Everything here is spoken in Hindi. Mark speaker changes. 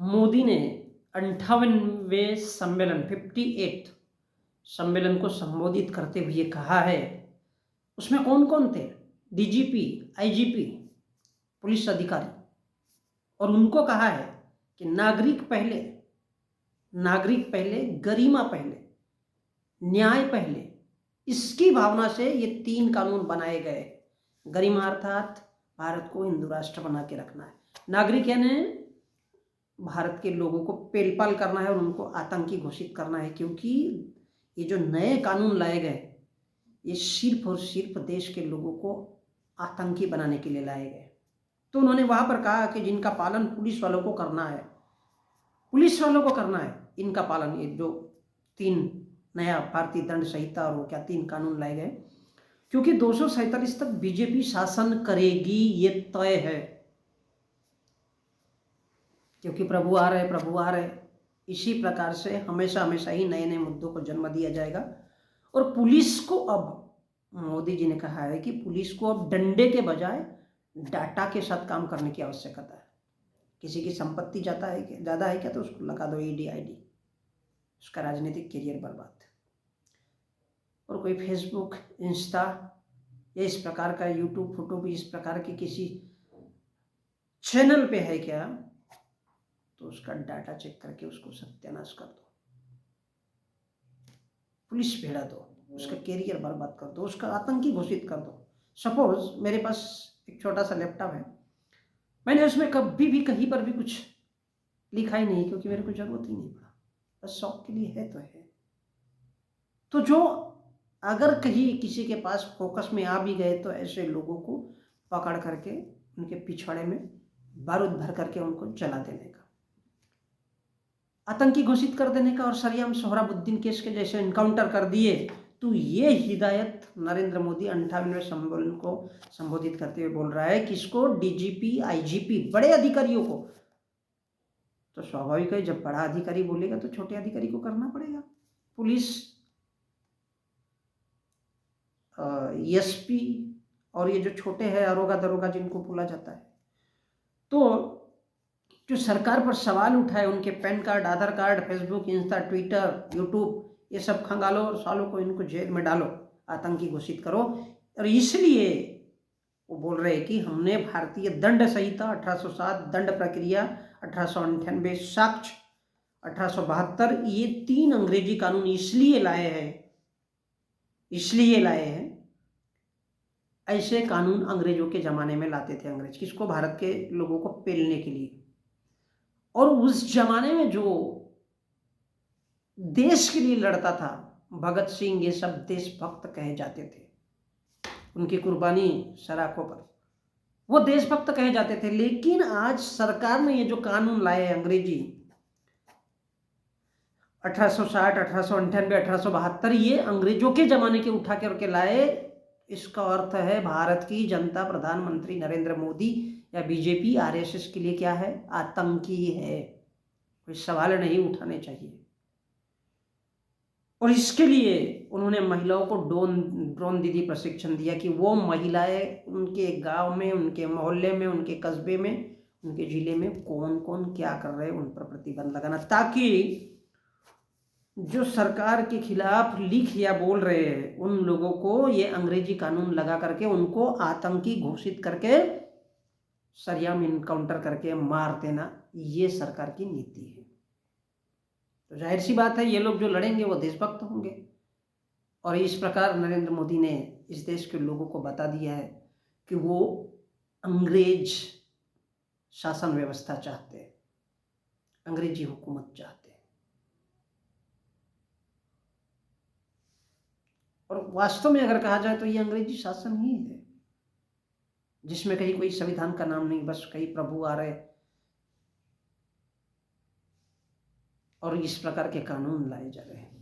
Speaker 1: मोदी ने 58वें सम्मेलन 58th सम्मेलन को संबोधित करते हुए कहा है, उसमें कौन कौन थे? डीजीपी, आईजीपी, पुलिस अधिकारी, और उनको कहा है कि नागरिक पहले, गरिमा पहले, न्याय पहले, इसकी भावना से ये 3 कानून बनाए गए। गरिमा अर्थात भारत को हिंदू राष्ट्र बना के रखना है, नागरिक यानी भारत के लोगों को पेलपाल करना है और उनको आतंकी घोषित करना है, क्योंकि ये जो नए कानून लाए गए ये सिर्फ और सिर्फ देश के लोगों को आतंकी बनाने के लिए लाए गए। तो उन्होंने वहां पर कहा कि जिनका पालन पुलिस वालों को करना है, इनका पालन, ये जो 3 नया भारतीय दंड संहिता और वो क्या 3 कानून लाए गए, क्योंकि 247 तक बीजेपी शासन करेगी, ये तय है। क्योंकि प्रभु आ रहे, इसी प्रकार से हमेशा ही नए नए मुद्दों को जन्म दिया जाएगा। और पुलिस को अब मोदी जी ने कहा है कि पुलिस को अब डंडे के बजाय डाटा के साथ काम करने की आवश्यकता है। किसी की संपत्ति ज़्यादा है क्या, तो उसको लगा दो ईडी आईडी, उसका राजनीतिक करियर बर्बाद। और कोई फेसबुक, इंस्टा या इस प्रकार का यूट्यूब इस प्रकार के किसी चैनल पे है क्या, तो उसका डाटा चेक करके उसको सत्यानाश कर दो, पुलिस भेड़ा दो, उसका कैरियर बर्बाद कर दो, उसका आतंकी घोषित कर दो। सपोज मेरे पास एक छोटा सा लैपटॉप है, मैंने उसमें कभी भी कहीं पर भी कुछ लिखा ही नहीं, क्योंकि मेरे को जरूरत ही नहीं पड़ा, बस शौक के लिए है तो है। तो जो अगर कहीं किसी के पास फोकस में आ भी गए तो ऐसे लोगों को पकड़ करके उनके पिछवाड़े में बारूद भर करके उनको जला देने का, आतंकी घोषित कर देने का, और सरियाम सोहराबुद्दीन केस के जैसे इनकाउंटर कर दिए। तो ये हिदायत नरेंद्र मोदी 58वें सम्मेलन को संबोधित करते हुए बोल रहा है, किसको? डीजीपी, आईजीपी, बड़े अधिकारियों को। तो स्वाभाविक है, जब बड़ा अधिकारी बोलेगा तो छोटे अधिकारी को करना पड़ेगा। पुलिस, एसपी और ये जो छोटे हैं अरोगा दरोगा जिनको बोला जाता है, तो जो सरकार पर सवाल उठाए, उनके PAN card, Aadhaar card, Facebook, Insta, Twitter, YouTube, ये सब खंगालो और सालों को इनको जेल में डालो, आतंकी घोषित करो। और इसलिए वो बोल रहे हैं कि हमने भारतीय दंड संहिता 1807, दंड प्रक्रिया 1898, साक्ष्य 1872, ये 3 अंग्रेजी कानून इसलिए लाए हैं। ऐसे कानून अंग्रेजों के जमाने में लाते थे अंग्रेज, किसको? भारत के लोगों को पेलने के लिए। और उस जमाने में जो देश के लिए लड़ता था, भगत सिंह, ये सब देशभक्त कहे जाते थे, उनकी कुर्बानी सराखों पर, वो देशभक्त कहे जाते थे। लेकिन आज सरकार ने ये जो कानून लाए हैं अंग्रेजी 1860, 1898, 1872, ये अंग्रेजों के जमाने के उठा करके लाए। इसका अर्थ है भारत की जनता, प्रधानमंत्री नरेंद्र मोदी या बीजेपी, आरएसएस के लिए क्या है? आतंकी है, कोई सवाल नहीं उठाने चाहिए। और इसके लिए उन्होंने महिलाओं को ड्रोन दीदी प्रशिक्षण दिया कि वो महिलाएं उनके गांव में, उनके मोहल्ले में, उनके कस्बे में, उनके जिले में कौन कौन क्या कर रहे हैं उन पर प्रतिबंध लगाना, ताकि जो सरकार के खिलाफ लिख या बोल रहे हैं उन लोगों को ये अंग्रेजी कानून लगा करके उनको आतंकी घोषित करके सरियाम इनकाउंटर करके मार देना, ये सरकार की नीति है। तो जाहिर सी बात है, ये लोग जो लड़ेंगे वो देशभक्त होंगे। और इस प्रकार नरेंद्र मोदी ने इस देश के लोगों को बता दिया है कि वो अंग्रेज शासन व्यवस्था चाहते हैं, अंग्रेजी हुकूमत चाहते हैं। और वास्तव में अगर कहा जाए तो ये अंग्रेजी शासन ही है, जिसमें कहीं कोई संविधान का नाम नहीं, बस कहीं प्रभु आ रहे और इस प्रकार के कानून लाए जा रहे हैं।